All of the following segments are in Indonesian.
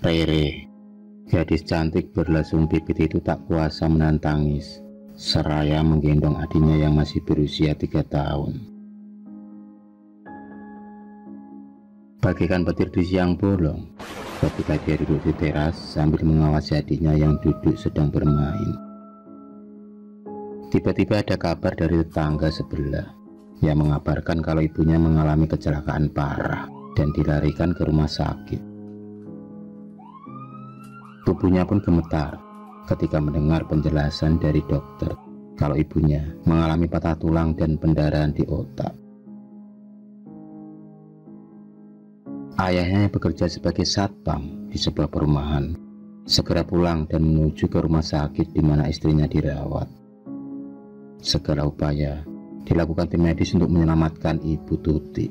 Rere, gadis cantik berlasung pipit itu tak kuasa menahan tangis, seraya menggendong adiknya yang masih berusia 3 tahun. Bagaikan petir di siang bolong, ketika dia duduk di teras sambil mengawasi adiknya yang duduk sedang bermain. Tiba-tiba ada kabar dari tetangga sebelah yang mengabarkan kalau ibunya mengalami kecelakaan parah dan dilarikan ke rumah sakit. Tubuhnya pun gemetar ketika mendengar penjelasan dari dokter kalau ibunya mengalami patah tulang dan pendarahan di otak. Ayahnya yang bekerja sebagai satpam di sebuah perumahan segera pulang dan menuju ke rumah sakit di mana istrinya dirawat. Segala upaya dilakukan tim medis untuk menyelamatkan Ibu Tuti.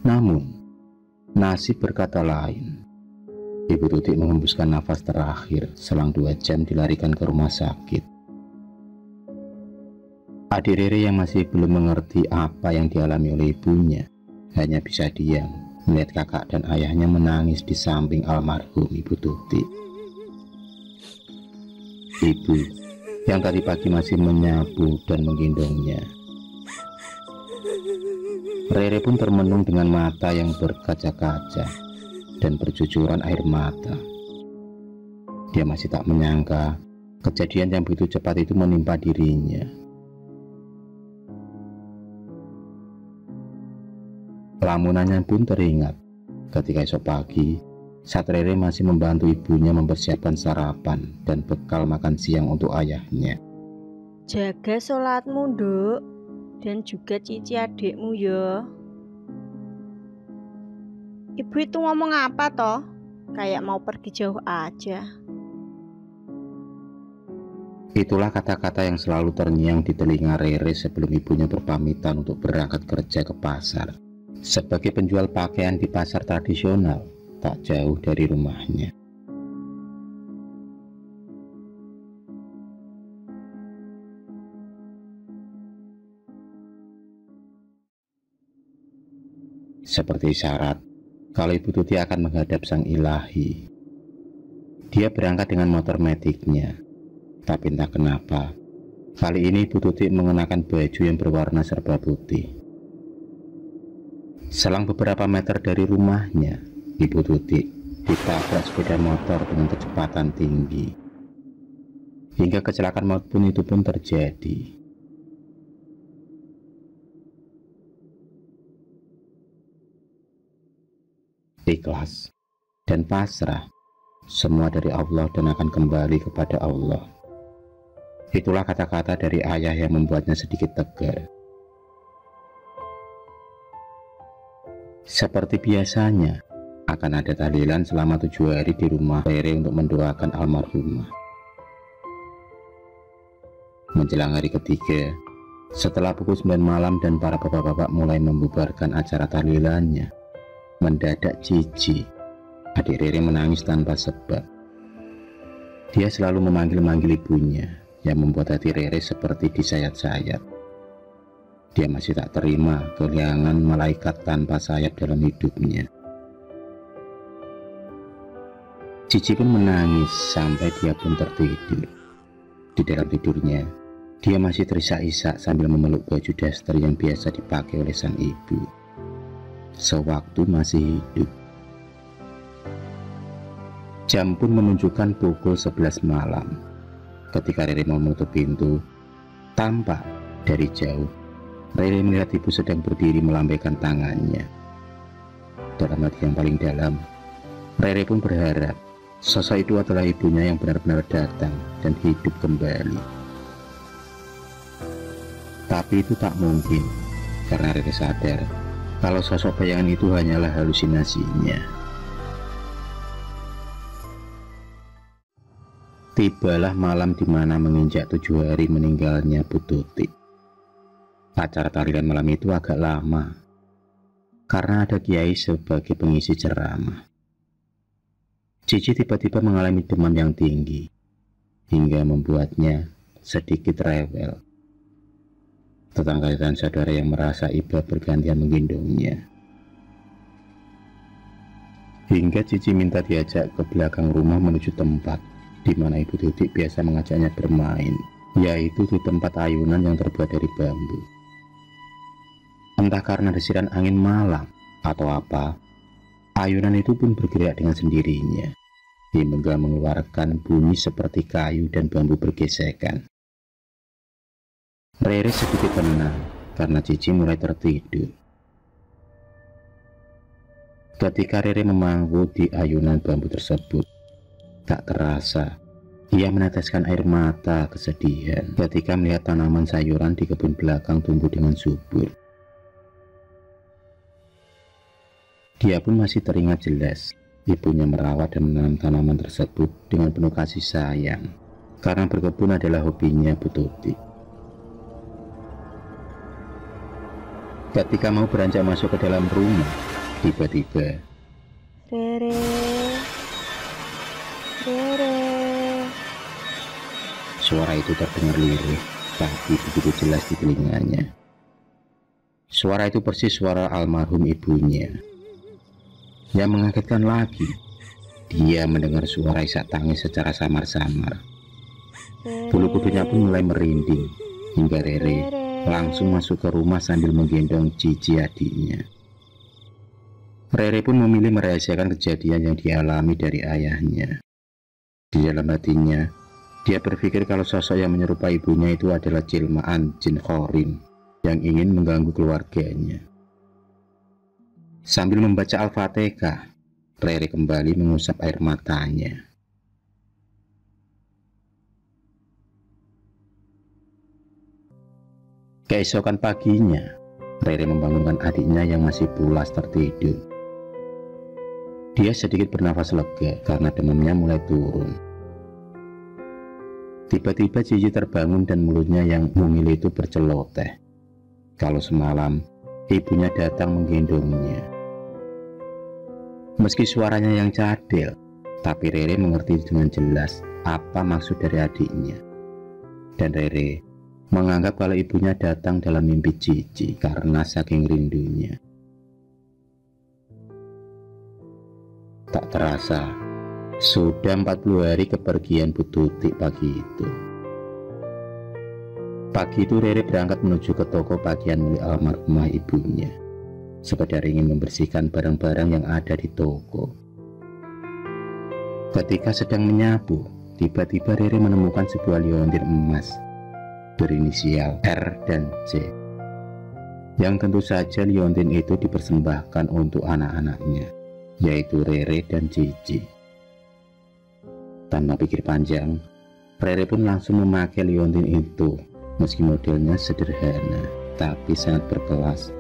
Namun nasib berkata lain. Ibu Tuti menghembuskan nafas terakhir selang 2 jam dilarikan ke rumah sakit. Adik Rere yang masih belum mengerti apa yang dialami oleh ibunya hanya bisa diam melihat kakak dan ayahnya menangis di samping almarhum Ibu Tuti. Ibu yang tadi pagi masih menyapu dan menggendongnya. Rere pun termenung dengan mata yang berkaca-kaca dan bercucuran air mata. Dia masih tak menyangka kejadian yang begitu cepat itu menimpa dirinya. Lamunannya pun teringat ketika esok pagi saat Rere masih membantu ibunya mempersiapkan sarapan dan bekal makan siang untuk ayahnya. Jaga sholatmu, Nduk, dan juga Cici adikmu ya. Ibu itu ngomong apa toh? Kayak mau pergi jauh aja. Itulah kata-kata yang selalu terngiang di telinga Rere sebelum ibunya berpamitan untuk berangkat kerja ke pasar sebagai penjual pakaian di pasar tradisional tak jauh dari rumahnya. Seperti syarat kalau Ibu Tuti akan menghadap Sang Ilahi, dia berangkat dengan motor metiknya. Tapi entah kenapa kali ini Ibu Tuti mengenakan baju yang berwarna serba putih. Selang beberapa meter dari rumahnya, Ibu Tuti ditabrak sepeda motor dengan kecepatan tinggi, hingga kecelakaan maut pun terjadi. Ikhlas dan pasrah, semua dari Allah dan akan kembali kepada Allah. Itulah kata-kata dari ayah yang membuatnya sedikit tegar. Seperti biasanya, akan ada tahlilan selama 7 hari di rumah Rere untuk mendoakan almarhumah. Menjelang hari ketiga, setelah pukul 9 malam dan para bapak-bapak mulai membubarkan acara tahlilannya, mendadak Cici, adik Rere, menangis tanpa sebab. Dia selalu memanggil-manggil ibunya yang membuat hati Rere seperti disayat-sayat. Dia masih tak terima kehilangan malaikat tanpa sayap dalam hidupnya. Cici pun menangis sampai dia pun tertidur. Di dalam tidurnya, dia masih terisak-isak sambil memeluk baju daster yang biasa dipakai oleh sang ibu sewaktu masih hidup. Jam pun menunjukkan pukul 11 malam. Ketika Rere mau menutup pintu, tampak dari jauh Rere melihat ibu sedang berdiri melambaikan tangannya. Dalam hati yang paling dalam, Rere pun berharap sosok itu adalah ibunya yang benar-benar datang dan hidup kembali. Tapi itu tak mungkin, karena Rere sadar kalau sosok bayangan itu hanyalah halusinasinya. Tibalah malam di mana menginjak 7 hari meninggalnya Bu Tuti. Acara tahlilan malam itu agak lama, karena ada kiai sebagai pengisi ceramah. Cici tiba-tiba mengalami demam yang tinggi, hingga membuatnya sedikit rewel. Tetangga dan saudara yang merasa iba bergantian menggendongnya. Hingga Cici minta diajak ke belakang rumah menuju tempat di mana Ibu Tuti biasa mengajaknya bermain, yaitu di tempat ayunan yang terbuat dari bambu. Entah karena desiran angin malam atau apa, ayunan itu pun bergerak dengan sendirinya, hingga mengeluarkan bunyi seperti kayu dan bambu bergesekan. Rere sedikit tenang karena Cici mulai tertidur. Ketika Rere memangku di ayunan bambu tersebut, tak terasa ia meneteskan air mata kesedihan ketika melihat tanaman sayuran di kebun belakang tumbuh dengan subur. Dia pun masih teringat jelas ibunya merawat dan menanam tanaman tersebut dengan penuh kasih sayang, karena berkebun adalah hobinya Bu Tuti. Ketika mau beranjak masuk ke dalam rumah, tiba-tiba Rere, Rere. Suara itu terdengar lirih, tapi begitu jelas di telinganya. Suara itu persis suara almarhum ibunya. Yang mengagetkan lagi, dia mendengar suara isak tangis secara samar-samar. Bulu kudunya pun mulai merinding, hingga Rere langsung masuk ke rumah sambil menggendong Cici adiknya. Rere pun memilih merahasiakan kejadian yang dialami dari ayahnya. Di dalam hatinya, dia berpikir kalau sosok yang menyerupai ibunya itu adalah jelmaan jin khorin yang ingin mengganggu keluarganya. Sambil membaca Al-Fatihah, Rere kembali mengusap air matanya. Keesokan paginya, Rere membangunkan adiknya yang masih pulas tertidur. Dia sedikit bernafas lega karena demamnya mulai turun. Tiba-tiba Cici terbangun dan mulutnya yang mungil itu berceloteh. Kalau semalam, ibunya datang menggendongnya. Meski suaranya yang cadel, tapi Rere mengerti dengan jelas apa maksud dari adiknya. Dan Rere menganggap kalau ibunya datang dalam mimpi Cici karena saking rindunya. Tak terasa, sudah 40 hari kepergian Bu Tuti pagi itu. Pagi itu Rere berangkat menuju ke toko pakaian milik almarhumah ibunya, sekedar ingin membersihkan barang-barang yang ada di toko. Ketika sedang menyapu, tiba-tiba Rere menemukan sebuah liontin emas berinisial R dan C, yang tentu saja liontin itu dipersembahkan untuk anak-anaknya, yaitu Rere dan Cici. Tanpa pikir panjang, Rere pun langsung memakai liontin itu, meski modelnya sederhana tapi sangat berkelas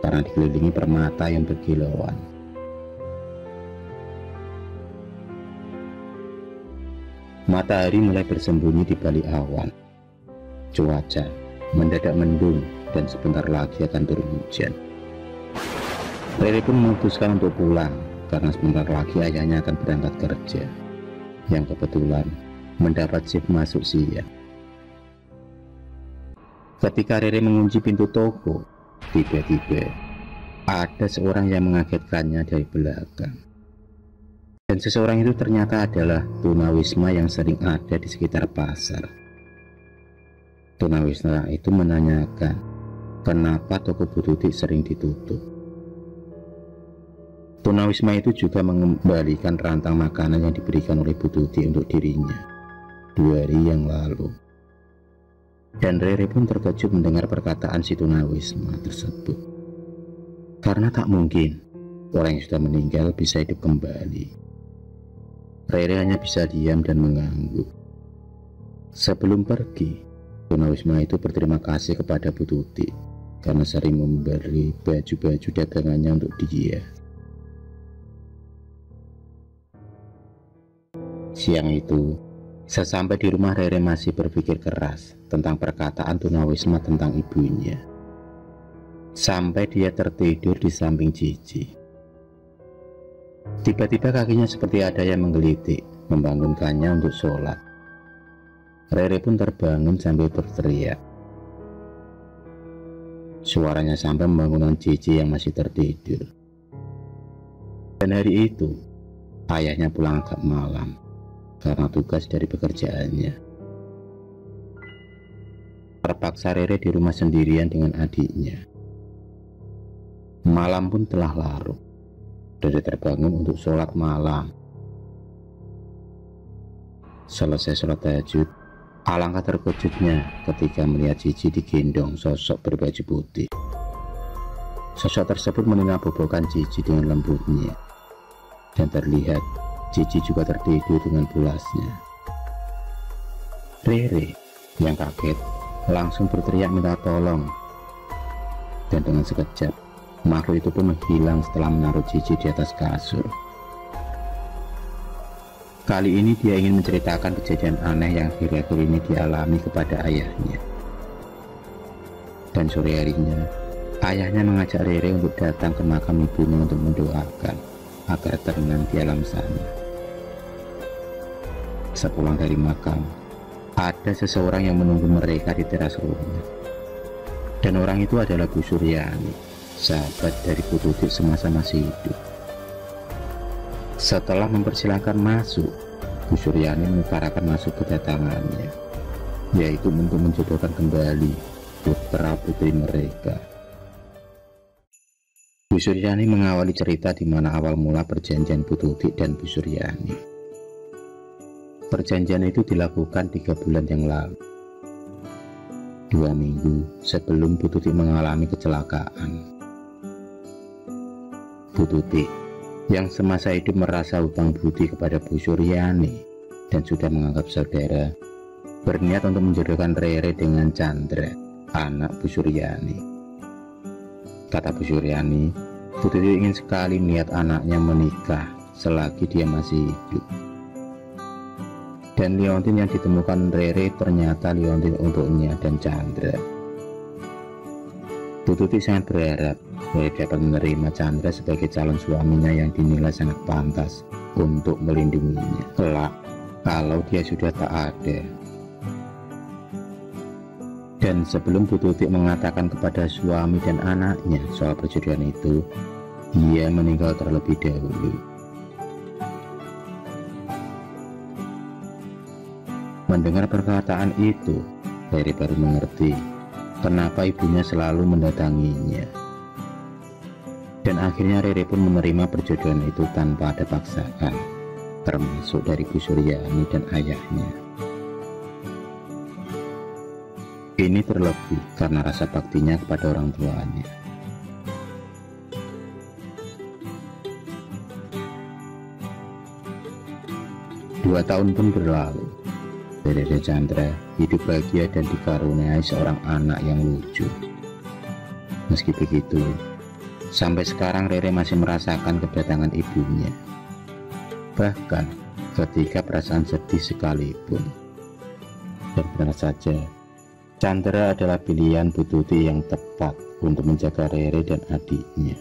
karena dikelilingi permata yang berkilauan. Matahari mulai bersembunyi di balik awan. Cuaca mendadak mendung dan sebentar lagi akan turun hujan. Rere pun memutuskan untuk pulang karena sebentar lagi ayahnya akan berangkat kerja, yang kebetulan mendapat shift masuk siang. Ketika Rere mengunci pintu toko, tiba-tiba ada seorang yang mengagetkannya dari belakang. Dan seseorang itu ternyata adalah tunawisma yang sering ada di sekitar pasar. Tunawisma itu menanyakan kenapa toko Bu Tuti sering ditutup. Tunawisma itu juga mengembalikan rantang makanan yang diberikan oleh Bu Tuti untuk dirinya 2 hari yang lalu. Dan Rere pun terkejut mendengar perkataan si tunawisma tersebut. Karena tak mungkin orang yang sudah meninggal bisa hidup kembali. Rere hanya bisa diam dan mengangguk. Sebelum pergi, tunawisma itu berterima kasih kepada Bu Tuti karena sering memberi baju-baju dagangannya untuk dia. Siang itu, sesampai di rumah, Rere masih berpikir keras tentang perkataan tunawisma tentang ibunya. Sampai dia tertidur di samping Cici. Tiba-tiba kakinya seperti ada yang menggelitik, membangunkannya untuk sholat. Rere pun terbangun sambil berteriak. Suaranya sampai membangunkan Cici yang masih tertidur. Dan hari itu, ayahnya pulang agak malam karena tugas dari pekerjaannya. Terpaksa Rere di rumah sendirian dengan adiknya. Malam pun telah larut. Rere terbangun untuk sholat malam. Selesai sholat tahajud, alangkah terkejutnya ketika melihat Cici digendong sosok berbaju putih. Sosok tersebut meninabobokan Cici dengan lembutnya, dan terlihat Cici juga tertidur dengan pulasnya. Rere yang kaget langsung berteriak minta tolong, dan dengan sekejap makhluk itu pun menghilang setelah menaruh Cici di atas kasur. Kali ini dia ingin menceritakan kejadian aneh yang akhir-akhir ini dialami kepada ayahnya. Dan sore harinya, ayahnya mengajak Rere untuk datang ke makam ibunya untuk mendoakan agar tenang di alam sana. Sepulang dari makam, ada seseorang yang menunggu mereka di teras rumah. Dan orang itu adalah Bu Suryani, sahabat dari Bu Tuti semasa masih hidup. Setelah mempersilahkan masuk, Bu Suryani mengutarakan masuk kedatangannya, yaitu untuk menjodohkan kembali putra putri mereka. Bu Suryani mengawali cerita di mana awal mula perjanjian Bu Tuti dan Bu Suryani. Perjanjian itu dilakukan 3 bulan yang lalu, 2 minggu sebelum Bu Tuti mengalami kecelakaan. Bu Tuti yang semasa hidup merasa hutang budi kepada Bu Suryani dan sudah menganggap saudara, berniat untuk menjodohkan Rere dengan Chandra, anak Bu Suryani. Kata Bu Suryani, Bu Tuti ingin sekali melihat anaknya menikah selagi dia masih hidup. Dan liontin yang ditemukan Rere ternyata liontin untuknya dan Chandra. Bu Tuti sangat berharap Rere dapat menerima Chandra sebagai calon suaminya yang dinilai sangat pantas untuk melindunginya kelak kalau dia sudah tak ada. Dan sebelum Bu Tuti mengatakan kepada suami dan anaknya soal perjodohan itu, dia meninggal terlebih dahulu. Mendengar perkataan itu, Rere baru mengerti kenapa ibunya selalu mendatanginya. Dan akhirnya Rere pun menerima perjodohan itu tanpa ada paksaan, termasuk dari Bu Suryani dan ayahnya. Ini terlebih karena rasa baktinya kepada orang tuanya. Dua tahun pun berlalu. Rere dan Chandra hidup bahagia dan dikaruniai seorang anak yang lucu. Meski begitu, sampai sekarang Rere masih merasakan kedatangan ibunya. Bahkan ketika perasaan sedih sekalipun. Dan benar saja, Chandra adalah pilihan Bu Tuti yang tepat untuk menjaga Rere dan adiknya.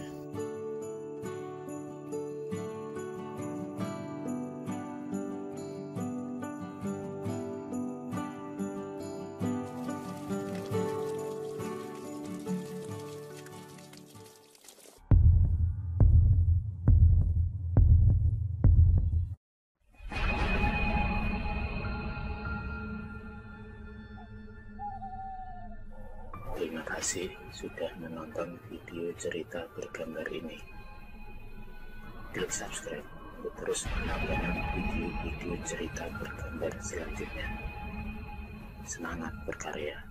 Terima kasih sudah menonton video cerita bergambar ini. Klik subscribe untuk terus mendapatkan video-video cerita bergambar selanjutnya. Semangat berkarya.